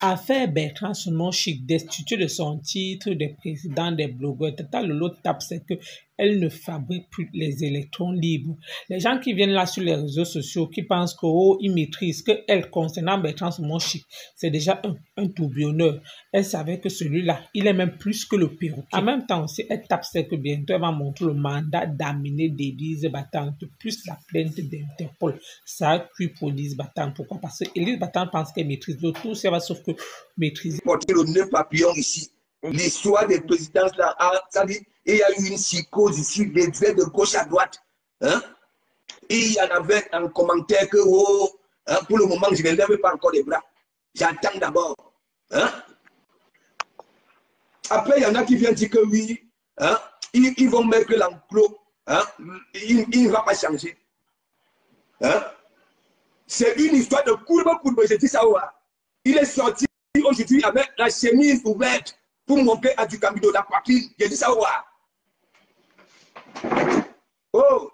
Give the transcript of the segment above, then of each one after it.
Affaire Bertrand Seulement Chic, destitué de son titre de président des blogueurs. Tata Lolo tape, c'est que elle ne fabrique plus les électrons libres. Les gens qui viennent là sur les réseaux sociaux, qui pensent qu'ils maîtrisent, qu'elle, concernant Bertrand Seulement Chic, c'est déjà un tourbillonneur. Elle savait que celui-là, il est même plus que le perroquet. En même temps aussi, elle tape, c'est que bientôt, elle va montrer le mandat d'amener d'Élise Battante, plus la plainte d'Interpol. Ça a cuit pour Élise Battante. Pourquoi? Parce que Élise Battante pense qu'elle maîtrise le tout, ça va sauf que maîtriser. Porter le nœud papillon ici. L'histoire des présidences là, ça dit, il y a eu une psychose ici, des traits de gauche à droite. Hein? Et il y en avait un commentaire que, oh, hein, pour le moment, je ne lève pas encore les bras. J'attends d'abord. Hein? Après, il y en a qui viennent dire que oui, hein, ils vont mettre l'enclos. Hein? Il ne va pas changer. Hein? C'est une histoire de courbe. Je dis ça, ouais. Il est sorti aujourd'hui avec la chemise ouverte pour montrer à du Camino la poitrine. Je dis ça, ouais. Oh!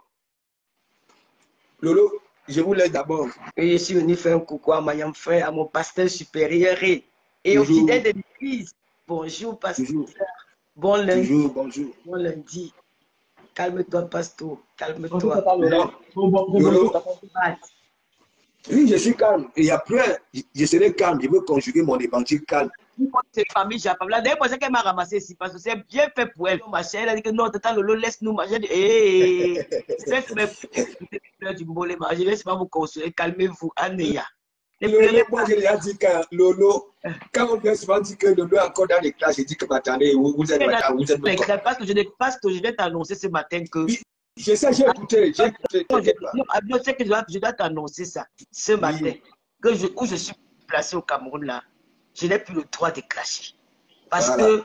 Lolo, je vous laisse d'abord. Et je suis venu faire un coucou à mon frère, à mon pasteur supérieur et au fidèle de l'église. Bonjour, pasteur. Bon lundi. Bonjour. Bon lundi. Calme-toi, pasteur. Calme-toi. Lolo. Oui, je suis calme. Et après, je serai calme. Je veux conjuguer mon évangile calme. C'est famille Japon. La dernière fois qu'elle m'a ramassé ici, parce que c'est bien fait pour elle. Elle a dit que non, tata Lolo, laisse-nous manger. Hé, c'est fait du bolé. Je ne laisse pas vous consoler. Calmez-vous, Anéa. Lolo, moi, je lui ai dit que Lolo, quand on vient souvent dire que Lolo est encore dans les classes, j'ai dit que attendez, vous êtes parce que je vais t'annoncer ce matin que. Je sais, j'ai écouté. Je sais que je dois t'annoncer ça ce matin. Que où je suis placé au Cameroun, là, je n'ai plus le droit de clasher. Parce que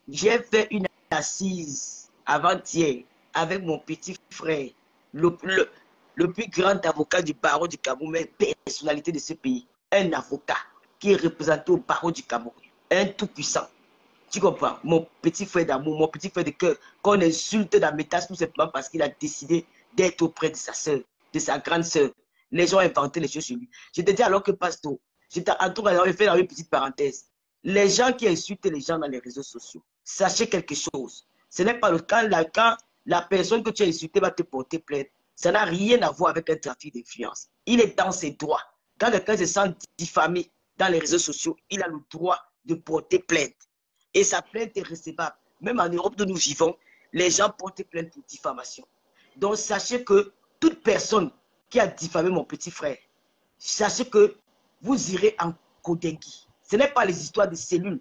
j'ai fait une assise avant-hier avec mon petit frère, le plus grand avocat du barreau du Cameroun, mais personnalité de ce pays. Un avocat qui est représenté au barreau du Cameroun. Un tout-puissant. Tu comprends? Mon petit frère d'amour, mon petit frère de cœur, qu'on insulte dans mes tâches tout simplement parce qu'il a décidé d'être auprès de sa soeur, de sa grande soeur. Les gens ont inventé les choses sur lui. Je te dis alors que pasteur, en tout cas, fait dans une petite parenthèse. Les gens qui insultent les gens dans les réseaux sociaux, sachez quelque chose. Ce n'est pas le cas quand la personne que tu as insultée va te porter plainte. Ça n'a rien à voir avec un trafic d'influence. Il est dans ses droits. Quand quelqu'un se sent diffamé dans les réseaux sociaux, il a le droit de porter plainte. Et sa plainte est recevable. Même en Europe où nous vivons, les gens portent plainte pour diffamation. Donc, sachez que toute personne qui a diffamé mon petit frère, sachez que vous irez en Kodengui. Ce n'est pas les histoires de cellules.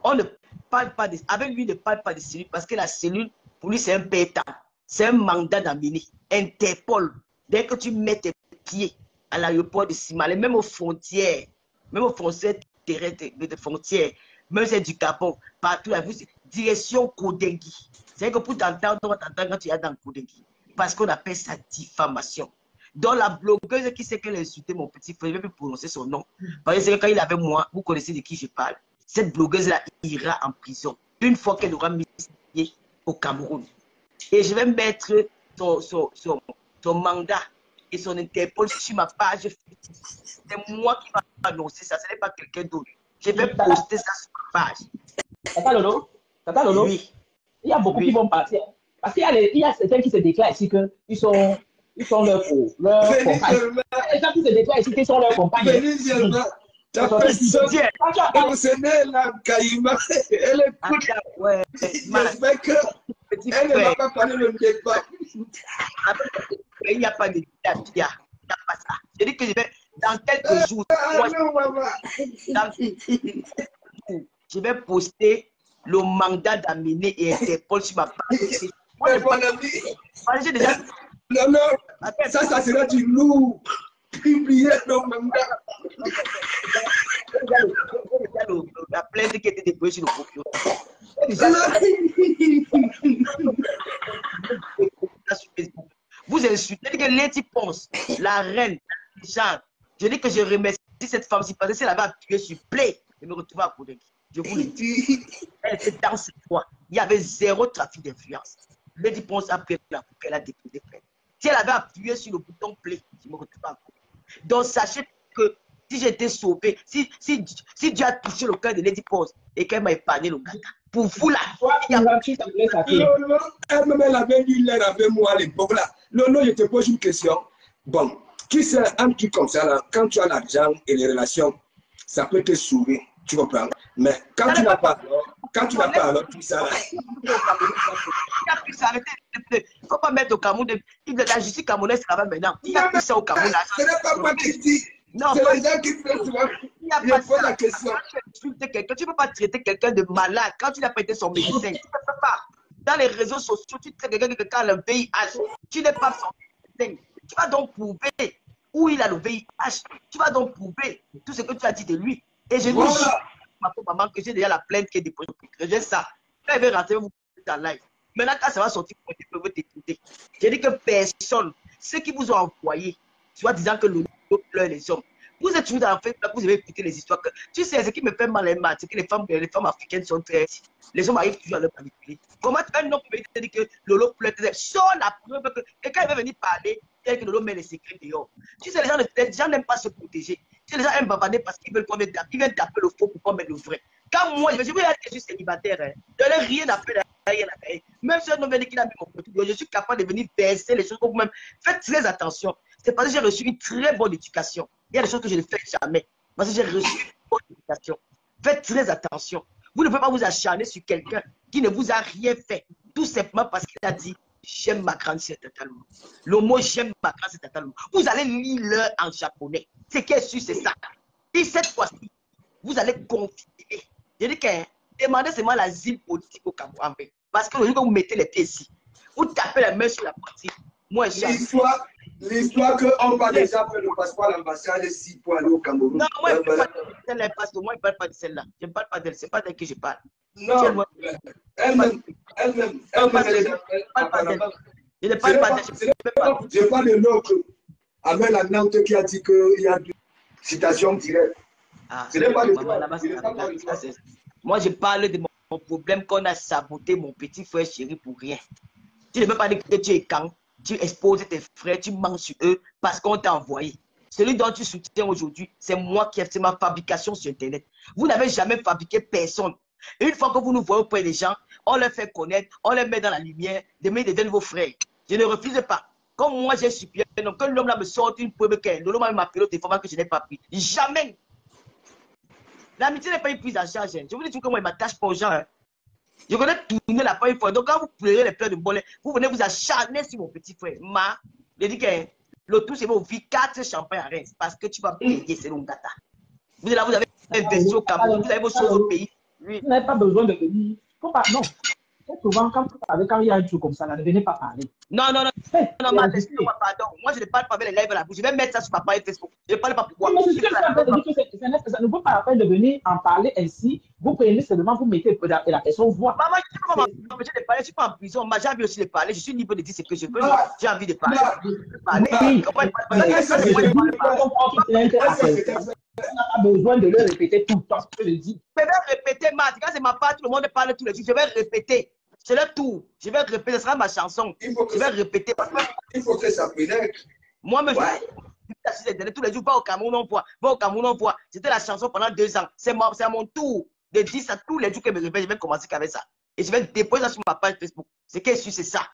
On ne parle pas de... Avec lui, ne parle pas de cellules parce que la cellule, pour lui, c'est un bêta. C'est un mandat d'amener. Interpol. Dès que tu mets tes pieds à l'aéroport de Simale, même aux frontières terrestres de frontières, même c'est du Gabon, partout, direction Kodengui. C'est que pour t'entendre, on va t'entendre quand tu es dans Kodengui. Parce qu'on appelle ça diffamation. Donc la blogueuse qui sait qu'elle a insulté mon petit frère, je ne vais plus prononcer son nom. Parce que quand il avait moi, vous connaissez de qui je parle. Cette blogueuse-là ira en prison une fois qu'elle aura mis pied au Cameroun. Et je vais mettre son mandat et son Interpol sur ma page. C'est moi qui vais annoncer ça, ce n'est pas quelqu'un d'autre. Je vais poster ça sur ma page. Tata Lolo, oui. Il y a beaucoup qui vont partir. Parce qu'il y a certains qui se déclarent ici qu'ils sont leurs compagnes. Il y a des gens qui se déclarent ici qu'ils sont leurs compagnes. Ta personne, la Kaïma, elle écoute. J'espère qu'elle ne va pas parler le débat. Il n'y a pas de tapia. Il n'y a pas ça. Je dis que je vais, dans quelques jours, je vais poster le mandat d'amener et Interpol sur ma page. Non, ça sera du lourd. Publier le mandat. La plainte qui était déposée sur le procureur. Vous insultez que Letty Ponce, la reine, je dis que je remercie cette femme-ci parce que si elle avait appuyé sur play, elle me retrouvait à Kodengui. Je vous le dis. Elle était dans ses droits. Il y avait zéro trafic d'influence. Letty Ponce a pris la pour qu'elle a déposé plainte. Si elle avait appuyé sur le bouton play, je me retrouvais à Kodengui. Donc sachez que si j'étais sauvé, si Dieu a touché le cœur de Lady Pose et qu'elle m'a épargné le gars. Pour vous là, Lolo, elle-même, elle avait eu l'air avec moi à l'époque là. Lolo, je te pose une question. Bon, tu sais, un truc comme ça là, quand tu as l'argent et les relations, ça peut te sauver, tu comprends? Mais quand tu n'as pas, alors tout ça là. Il ne faut pas mettre au Cameroun. La justice camerounaise travaille maintenant. Il y a plus ça au Cameroun. Ce n'est pas moi qui dis. Non, c'est les gens qui font souvent. Il n'y a pas ça. La question. Tu ne peux pas traiter quelqu'un de malade quand tu n'as pas été son médecin. Tu ne peux pas. Dans les réseaux sociaux, tu traites quelqu'un qui a le VIH. Tu n'es pas son médecin. Tu vas donc prouver où il a le VIH. Tu vas donc prouver tout ce que tu as dit de lui. Et je dis à ma pauvre maman que j'ai déjà la plainte qui est déposée. J'ai ça. Quand elle veut rentrer, vous en live. Maintenant, quand ça va sortir, vous pouvez t'écouter. J'ai dit que personne, ceux qui vous ont envoyé, soit disant que le pleure les hommes. Vous êtes toujours dans le fait, vous avez écouté les histoires. Tu sais, ce qui me fait mal les maths, c'est que les femmes africaines sont très. Les hommes arrivent toujours à le manipuler. Comment un homme peut te dire que Lolo pleure? Sans la preuve que. Et quand il va venir parler, tel que Lolo met les secrets dehors. Tu sais, les gens n'aiment pas se protéger. Tu sais, les gens aiment bavarder parce qu'ils veulent qu'on mette. Ils viennent taper le faux pour qu'on mette le vrai. Quand moi, je veux dire que je suis célibataire, je n'ai rien à faire. Même si un homme vient dire qu'il a mis mon petit, je suis capable de venir verser les choses pour vous-même. Faites très attention. C'est parce que j'ai reçu une très bonne éducation. Il y a des choses que je ne fais jamais. Parce que j'ai reçu une bonne éducation. Faites très attention. Vous ne pouvez pas vous acharner sur quelqu'un qui ne vous a rien fait. Tout simplement parce qu'il a dit j'aime ma grande sœur totalement. Le mot j'aime ma grande sœur totalement. Vous allez lire en japonais. Ce qui est sûr, c'est ça. Et cette fois-ci, vous allez confier. Je dis que demandez seulement l'asile politique au Cameroun. Parce que le jour que vous mettez les pieds ici, vous tapez la main sur la partie. Moi, l'histoire qu'on va déjà faire le passeport à l'ambassade 6 pour aller au Cameroun. Non, moi, je ne parle pas de celle-là, parce que moi, je ne parle pas de celle-là. Je ne parle pas d'elle, ce n'est pas d'elle que je parle. Non, elle-même. Je ne parle pas d'elle. Je parle de l'autre, avec la Nantes qui a dit qu'il y a une citation directe. Ce n'est pas de toi. Moi, je parle de mon problème qu'on a saboté mon petit frère chéri pour rien. Tu ne peux pas dire que tu es quand tu exposes tes frères, tu manges sur eux parce qu'on t'a envoyé. Celui dont tu soutiens aujourd'hui, c'est moi qui ai fait ma fabrication sur Internet. Vous n'avez jamais fabriqué personne. Une fois que vous nous voyez auprès des gens, on les fait connaître, on les met dans la lumière, demain ils deviennent vos frères. Je ne refuse pas. Comme moi j'ai supplié, donc quand l'homme là me sort une preuve qu'un l'homme m'a appelé au téléphone que je n'ai pas pris. Jamais. L'amitié n'est pas une prise en charge. Je vous dis tout que moi, il ne m'attache pas aux gens. Hein. Je connais tourner la première fois. Donc, quand vous pleurez les pleurs de bollet, vous venez vous acharner sur mon petit frère. Je dis que le tout, c'est vous vivre 4 champagnes à Reims parce que tu vas payer, c'est long data. Vous avez investi au Cameroun, vous avez vos choses au pays. Oui. Vous n'avez pas besoin de venir. Faut pas, non. Souvent, quand il y a un truc comme ça, là, ne venez pas parler. Non, pardon. Moi, je ne parle pas avec les lives à la bouche. Je vais mettre ça sur ma page Facebook. Je ne parle pas pourquoi. Mais ça ne vaut pas la peine de venir en parler ainsi. Vous prenez seulement, vous mettez et la personne voit. Maman, je ne peux pas m'empêcher de parler. Je ne suis pas en prison. J'ai envie aussi de parler. Je suis libre de dire ce que je veux. J'ai envie de parler. On n'a pas besoin de le répéter tout le temps. Je le dis. Je vais répéter, Matt. Quand c'est ma part, tout le monde parle tous les jours. Je vais répéter. C'est le tour. Je vais répéter. Ce sera ma chanson. Je vais répéter. Il faut que ça pénètre. Moi, tous les jours, va au Cameroun, on voit. Va au Cameroun, on voit. C'était la chanson pendant 2 ans. C'est à mon tour de dire ça tous les jours que je me répète. Je vais commencer qu'avec ça. Et je vais déposer ça sur ma page Facebook. Ce qui est sûr, c'est ça.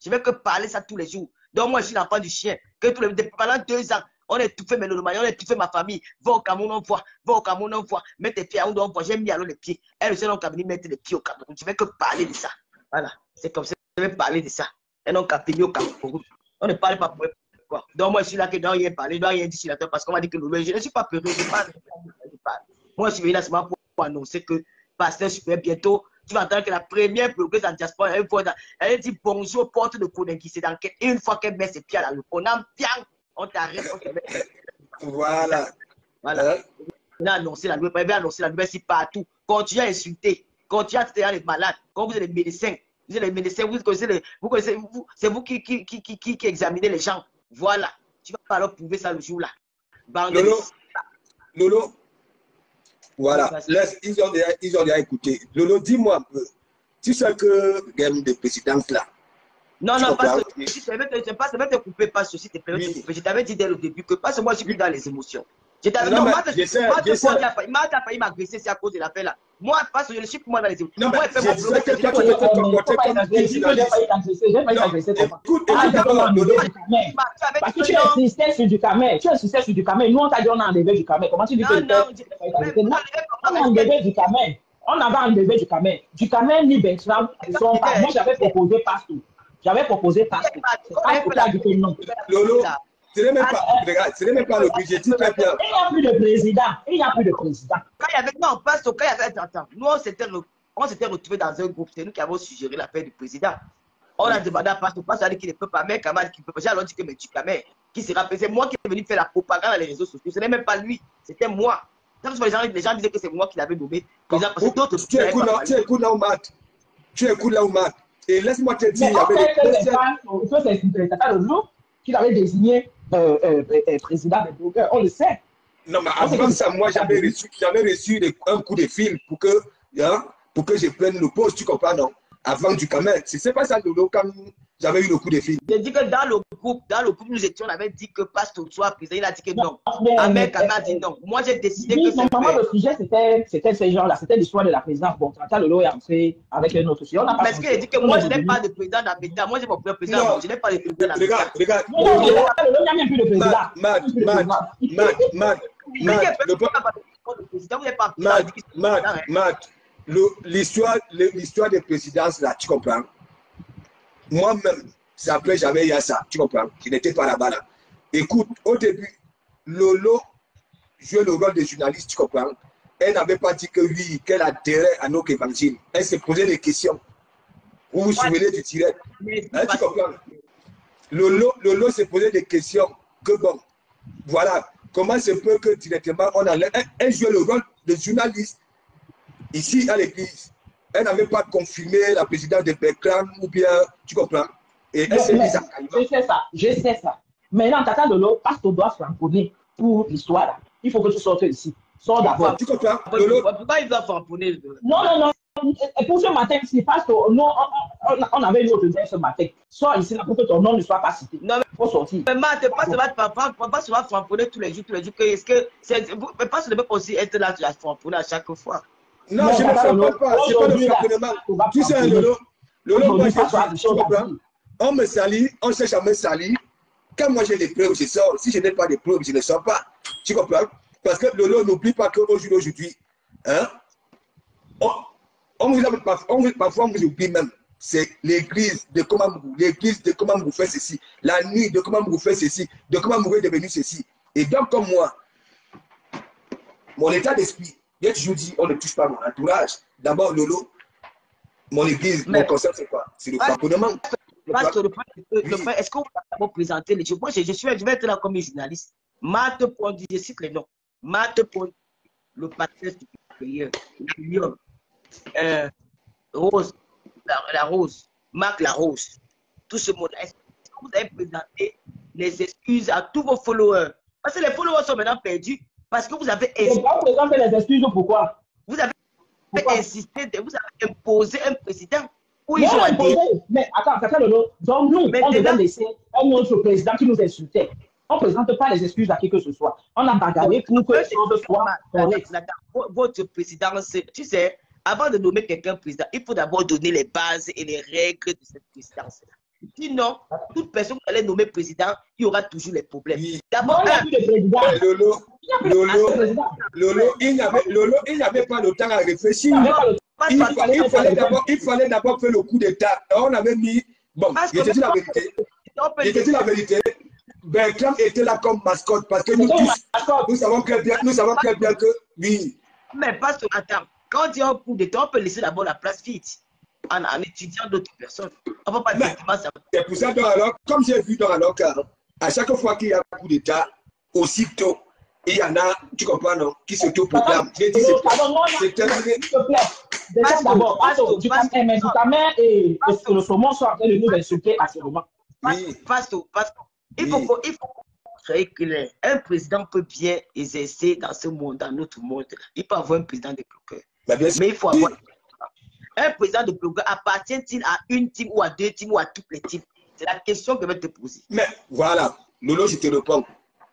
Je vais que parler ça tous les jours. Donc, moi, je suis l'enfant du chien. Que pendant 2 ans, on a étouffé mes lodomanies, on a étouffé ma famille. Va au Cameroun, on voit. Va au Cameroun, on voit. Mets tes pieds à on voit. J'ai mis alors les pieds. Elle, le seul homme qui a venu mettre les pieds au Cameroun. Je vais que parler de ça. Voilà. C'est comme ça. Je vais parler de ça. Un homme qui a venu au Cameroun. On ne parle pas pour quoi. Donc, moi, je suis là que je dois rien parler. Je dois rien dire sur la tête parce qu'on m'a dit que je ne suis pas peureux. Je parle. Moi, je suis venu là seulement pour annoncer que Pasteur Super, bientôt, tu vas entendre que la première blogueuse en diaspora, elle dit bonjour, porte de Konenki. C'est dans une fois qu'elle met ses pieds à la rue. On t'arrête, on te met. Voilà. On a annoncé la loi, on va annoncer la loi ici partout. Continuez à insulter, continuez à traiter les malades. Quand vous êtes les médecins, vous connaissez, c'est vous qui examinez les gens. Voilà. Tu vas pas leur prouver ça le jour-là. Lolo. Voilà. Ils ont déjà écouté. Lolo, dis-moi un peu. Tu sais que game de présidence là. Non, parce que je vais te couper, pas ceci, te plaît. Je t'avais dit dès le début que parce que moi je suis dans les émotions. Non, moi, t'as failli m'agresser, c'est à cause de l'affaire là. Moi, parce que je suis pour moi dans les écoutes. Non, mais moi, je sais que toi, tu peux te comporter comme une journaliste. Écoute, parce que tu insistais sur du camel. Tu insistais sur du camel. Nous, on t'a dit on a enlevé du camel. Comment tu dis que on a enlevé du camel. On avait enlevé du camel. Du camel, ni Bertrand, moi, j'avais proposé Pasto. Pasto qui a dit que non. Lolo, ce n'est même pas, regarde, ce n'est même pas l'objectif. Très bien. Il n'y a plus de président. Quand il y avait, non, Pasto, quand il y avait, attends, nous, on s'était retrouvés dans un groupe. C'est nous qui avons suggéré l'affaire du président. On a demandé à Pasto a dit qu'il ne peut pas, mais Kamal qui peut pas. J'ai alors dit que mais tu Kamal, qui sera c'est moi qui est venu faire la propagande dans les réseaux sociaux. Ce n'est même pas lui, c'était moi. Les gens disaient que c'est moi qui l'avais nommé. Tu écoutes là où Matt. Et laisse-moi te dire, il y avait des personnes qu'il avait désigné président des blogueurs. On le sait. Non, mais avant ça, moi, j'avais reçu un coup de fil pour que je prenne le poste, tu comprends, non? Avant du Camel. C'est pas ça, Lolo, quand j'avais eu le coup de fil. J'ai dit que dans le groupe, on avait dit que Pasto soit président. Il a dit que non. Ahmed Kamel a dit non. Moi, j'ai décidé que c'est normalement, le sujet, c'était ces gens-là. C'était l'histoire de la présidence. Bon, Tata Lolo est entré avec un autre sujet. Parce qu'il a dit que moi, je n'ai pas de président d'Abeta. Moi, j'ai mon propre président. Non, je n'ai pas de président d'Abeta. Regarde. Non, il n'y a même plus de président. L'histoire des présidences, là, tu comprends? Moi-même, c'est après j'avais eu ça, tu comprends? Je n'étais pas là-bas. Là. Écoute, au début, Lolo jouait le rôle de journaliste, tu comprends? Elle n'avait pas dit que oui, qu'elle adhérait à notre évangile. Elle se posait des questions. Vous vous souvenez du direct? Hein, tu comprends? Lolo se posait des questions. Que bon, voilà, comment se peut que directement on enlève? Elle jouait le rôle de journaliste. Ici, à l'église, elle n'avait pas confirmé la présidence de Bertrand ou bien, tu comprends? Et elle s'est mise à Caïma. Je sais ça. Maintenant, Tata Lolo, parce qu'on doit framponner pour l'histoire là. Il faut que tu sortes ici. Sors d'abord. Tu comprends? Pourquoi il doit framponner? Non. Et pour ce matin, c'est parce qu'on avait une autre idée ce matin. Sors ici là pour que ton nom ne soit pas cité. Non, mais il faut sortir. Mais Matt, pas se va framponner tous les jours. Est-ce que pas se peut aussi être là à framponner à chaque fois? Non, je ne framponne pas. C'est pas le framponnement. Tu sais, Lolo, moi, je comprends. On me salit, on cherche à me salir. Quand moi j'ai des preuves, je sors. Si je n'ai pas de preuves, je ne sors pas. Tu comprends? Parce que Lolo, n'oublie pas qu'aujourd'hui, hein, parfois on vous oublie même. C'est l'église de Komambourou. L'église de Komambourou fait ceci. La nuit de Komambourou fait ceci. De Komambourou est devenu ceci. Et donc, comme moi, mon état d'esprit, j'ai toujours dit, on ne touche pas mon entourage. D'abord, Lolo, mon église, mon concept, c'est quoi? C'est le framponnement. Est-ce que vous avez présenté les choses? Moi, je vais être là comme journaliste. Matt Pondi, je cite les noms. Matt Pondi, le patrice du pays, Rose, la Rose, Marc la Rose, tout ce monde. Est-ce que vous avez présenté les excuses à tous vos followers? Parce que les followers sont maintenant perdus. Parce que vous avez insisté. Vous présentez les excuses pourquoi? Vous avez insisté, vous avez imposé un président. Oui, ils ont imposé. Mais attends, donc nous, on devait laisser un autre président qui nous insultait. On ne présente pas les excuses à qui que ce soit. On a bagarré pour que les choses soient correctes. Votre présidence, tu sais, avant de nommer quelqu'un président, il faut d'abord donner les bases et les règles de cette présidence. Sinon, toute personne qui allait nommer président, il y aura toujours les problèmes. D'abord, Lolo, il n'y avait pas le temps à réfléchir. Il fallait d'abord faire le coup d'État. On avait mis. Bon, je te dis la vérité. Bertrand était là comme mascotte parce que nous savons très bien que oui. Mais parce que, attends, quand il y a un coup d'État, on peut laisser d'abord la place vide en étudiant d'autres personnes. On ne va pas directement ça. C'est pour ça, alors, comme j'ai vu dans alors à chaque fois qu'il y a un coup d'État, aussitôt, il y en a, tu comprends, non, qui s'autoproclament. J'ai dit, c'est terminé. S'il te plaît, d'abord, du camel et le saumon sont en train de nous insulter à ce moment. Pasto, il faut créer clair. Un président peut bien exercer dans ce monde, dans notre monde. Il peut avoir un président de bloqueur. Mais il faut avoir. Un président de bloqueur appartient-il à une team ou à deux teams ou à toutes les teams? C'est la question que je vais te poser. Mais voilà, Lolo, je te réponds.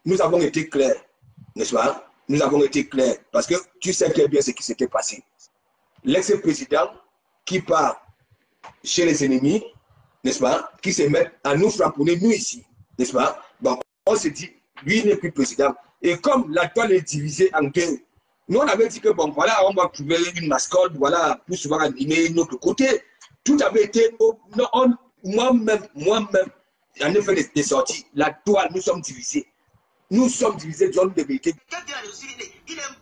Nous avons été clairs. n'est-ce pas? Nous avons été clairs. Parce que tu sais très bien ce qui s'était passé. L'ex-président qui part chez les ennemis, n'est-ce pas? Qui se met à nous frapponner, nous ici, n'est-ce pas? Donc, on se dit, lui il n'est plus président. Et comme la toile est divisée en deux, nous on avait dit que bon, voilà, on va trouver une mascotte, voilà, pour souvent animer notre côté. Tout avait été, moi-même, j'en ai fait des sorties. La toile, nous sommes divisés. Nous sommes divisés dans de vérité. Il est un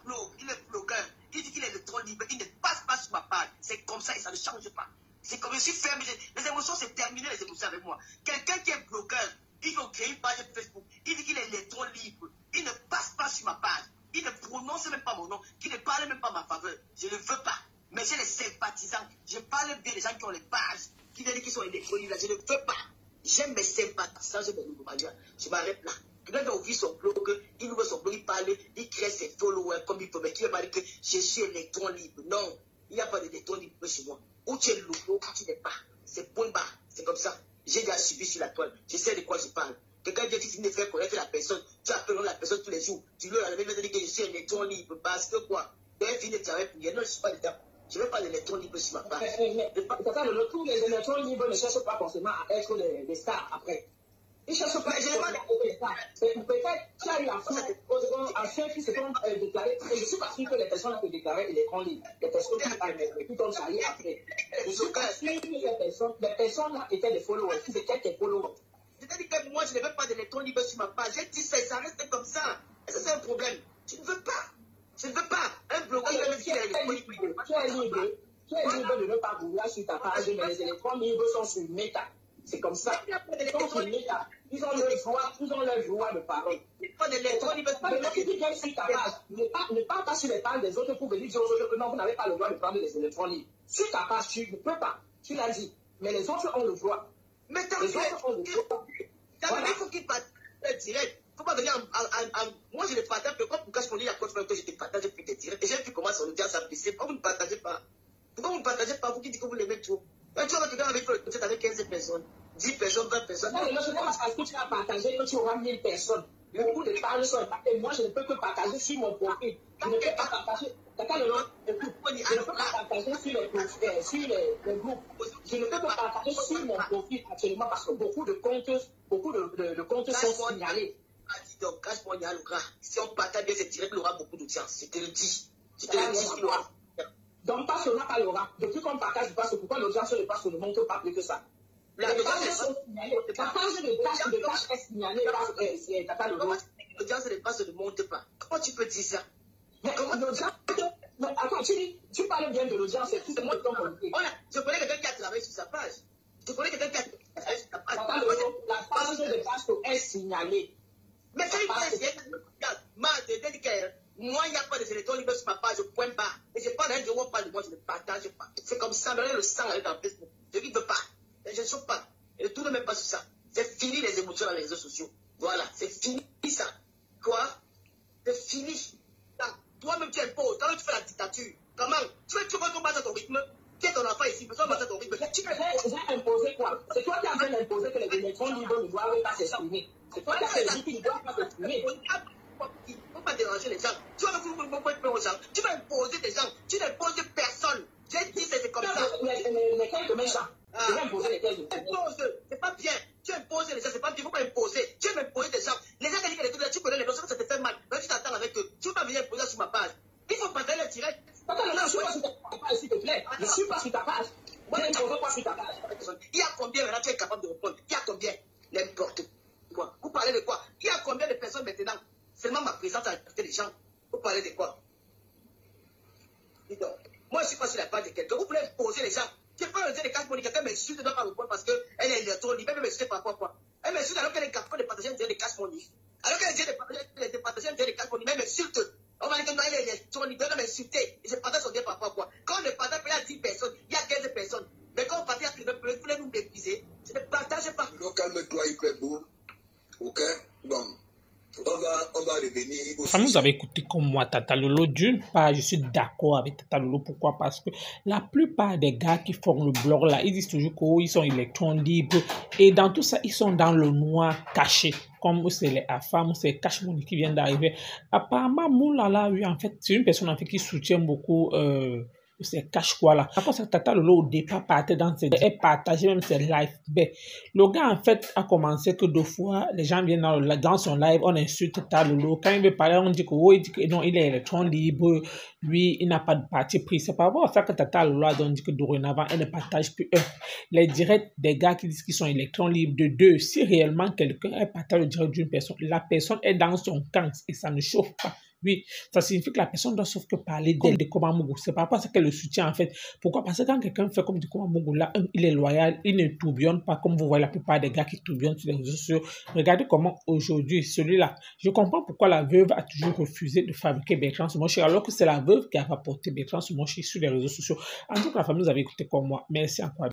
blogueur. Il dit qu'il est le trop libre. Il ne passe pas sur ma page. C'est comme ça et ça ne change pas. C'est comme je suis fermé. Les émotions, c'est terminé, les émotions avec moi. Quelqu'un qui est blogueur, il veut créer une page Facebook. Il dit qu'il est le trop libre. Il ne passe pas sur ma page. Il ne prononce même pas mon nom. Il ne parle même pas ma faveur. Je ne veux pas. Mais j'ai les sympathisants. Je parle bien des gens qui ont les pages. Qui viennent qui sont électroniques. Je ne veux pas. J'aime mes sympathisants. Je m'arrête là. Quelqu'un a ouvert son blog, il ouvre son blog, il parle, il crée ses followers comme il peut, mais qui va dire que je suis électron libre. Non, il n'y a pas d'électron libre chez moi. Où tu es le logo, tu n'es pas. C'est point bas, c'est comme ça. J'ai déjà suivi sur la toile, je sais de quoi je parle. Quelqu'un dit qu'il ne fait connaître la personne, tu appelles la personne tous les jours, tu lui as dit que je suis électron libre, parce que quoi? Tu as fini de travailler pour rien, non, je ne suis pas dedans. Je ne veux pas d'électron libre sur ma page. Tous les électrons libres ne cherchent pas forcément à être des stars après. Ils ne cherchent pas à être des stars. Peut-être tu as eu à ceux qui se sont déclarés. Je suis pas sûr que les personnes qui ont déclaré électrons libres, les personnes qui ont salé après. Je suis pas sûr que les personnes là étaient des followers. Si c'était des followers. C'est-à-dire que moi, je ne veux pas d'électron libre sur ma page. J'ai dit ça reste comme ça. Et ça, c'est un problème. Tu ne veux pas. Je ne veux pas. Un blogueur, il a dit qu'il est électron libre. Tu es libre de ne pas vouloir sur ta page, mais les électrons libres sont sur Meta. C'est comme ça. Ils sont sur Meta. Ils ont leur droit de parole. Pas d'électron libre. Mais si tu viens sur ta page, ne parle pas sur les pages des autres pour venir dire aux autres que non, vous n'avez pas le droit de parler des électrons libres. Sur ta page, tu ne peux pas. Tu l'as dit. Mais les autres ont le droit. Mais les autres ont le droit. Voilà. Il faut qu'ils partent direct. Il ne faut pas venir moi, je ne partage que comme pour cacher mon lit à côté que je te partage depuis des directs. Et j'ai vu comment ça nous dit à s'appliquer. Pourquoi vous ne partagez pas? Pourquoi vous ne partagez pas? Vous qui dites que vous l'aimez trop. Quand tu vas quelqu'un avec le 15 personnes, 10 personnes, 20 personnes. Non, ce n'est pas parce que tu vas partager que tu auras 1000 personnes. Beaucoup de pages sont impactées. Moi, je ne peux que partager sur mon profil. Je ne peux pas partager. Je ne peux pas partager sur les groupes. Je ne peux pas partager sur mon profil actuellement parce que beaucoup de comptes sont signalés. Donc, cache-moi, si on partage bien, c'est direct, il aura beaucoup d'audience. Je te le dis. Je te le dis, il aura. Donc, parce qu'on n'a pas l'aura. Depuis qu'on partage, parce que pourquoi l'audience ne passe, ne montre pas plus que ça. La page de tâches est signalée par Tata Lolo. L'audience ne passe, ne monte pas. Comment tu peux dire ça? Mais l'audience. Attends, tu parles bien de l'audience, c'est tout le monde qui ont. Je connais quelqu'un qui a travaillé sur sa page. Je connais quelqu'un qui a travaillé sur sa page. Tata Lolo, la page de tâches est signalée. Mais quand il moi, il n'y a pas de électrons libres sur ma page, point barre. Et je parle d'un jour, on parle de moi, je ne partage pas. C'est comme ça, donner le sang avec un Facebook. Je ne veux pas. Je ne suis pas. Et ne tourne même pas sur ça. C'est fini les émotions dans les réseaux sociaux. Voilà, c'est fini ça. Quoi? C'est fini. Toi-même, tu imposes. Quand tu fais la dictature, comment? Tu veux qu'on base à ton rythme? Qui est ton enfant ici? Besoin de base à ton rythme. J'ai imposé quoi? C'est toi qui as bien imposé que les électrons libres ne doivent pas s'exprimer. C'est toi qui as dit qu'ils ne doivent pas s'exprimer. Il ne faut pas déranger les gens. Tu vas aux gens. Tu vas imposer des gens. Tu n'imposes personne. J'ai dit c'est comme ça. Les quelques méchants. Tu vas imposer les quelques méchants. C'est pas bien. Tu imposes les gens, c'est pas bien. Il ne faut pas imposer. Tu vas imposer des gens. Les gens qui disent que tu connais les notions, ça te fait mal. Mais tu t'attends avec eux. Tu ne vas pas venir imposer sur ma page. Il faut partager le direct. Attends, non, je ne suis pas sur ta page, s'il te plaît. Je ne suis pas sur ta page. Je n'impose pas sur ta page. Il y a combien maintenant tu es capable de répondre? Il y a combien? N'importe quoi. Vous parlez de quoi? Il y a combien de personnes maintenant? Seulement ma présence a affecté les gens. Vous parlez de quoi? Donc, moi, je ne suis pas sur la page de quelqu'un. Vous voulez poser les gens. Je ne peux pas dire les cas pour quelqu'un m'insulte, ne doit pas répondre parce qu'elle est électron libre. Elle m'insulte par quoi? Elle m'insulte alors qu'elle est capable de partager un direct de cash money. Alors qu'elle est capable de partager un direct de cash money, mais elle m'insulte. On va dire que non, elle est électron libre. Elle m'insulter. Et je partage son direct par quoi? Quand on ne partage pas, il y a 10 personnes, il y a 15 personnes. Mais quand on partage, vous voulez nous mépriser. Je ne partage pas. Non, calme-toi, il fait beau. Ok? Bon. On va revenir au famille, vous avez écouté comme moi Tata Lolo. D'une part, je suis d'accord avec Tata Lolo. Pourquoi? Parce que la plupart des gars qui font le blog là, ils disent toujours qu'ils sont électrons libres. Et dans tout ça, ils sont dans le noir caché. Comme c'est les AFAM, c'est Cash Money qui vient d'arriver. Apparemment, Moulala, oui, en fait, c'est une personne en fait qui soutient beaucoup c'est Cash quoi là. Après ça, Tata Lolo au départ partait dans ses... Elle partageait même ses lives. Mais le gars en fait a commencé que 2 fois, les gens viennent dans son live, on insulte Tata Lolo. Quand il veut parler, on dit que oh, il dit que non, il est électron libre, lui, il n'a pas de parti pris. C'est pas vrai ça que Tata Lolo a dit que dorénavant, elle ne partage plus les directs des gars qui disent qu'ils sont électrons libres. De 2, si réellement quelqu'un partage le direct d'une personne, la personne est dans son camp et ça ne chauffe pas. Oui, ça signifie que la personne doit sauf que parler d'elle, de Komamougou. C'est pas parce qu'elle le soutient en fait. Pourquoi? Parce que quand quelqu'un fait comme du Komamougou, là, il est loyal, il ne tourbillonne pas comme vous voyez la plupart des gars qui tourbillonnent sur les réseaux sociaux. Regardez comment aujourd'hui, celui-là, je comprends pourquoi la veuve a toujours refusé de fabriquer Bertrand Sumonchi, alors que c'est la veuve qui a rapporté Bertrand Sumonchi sur les réseaux sociaux. En tout cas, la famille, vous avez écouté comme moi. Merci encore.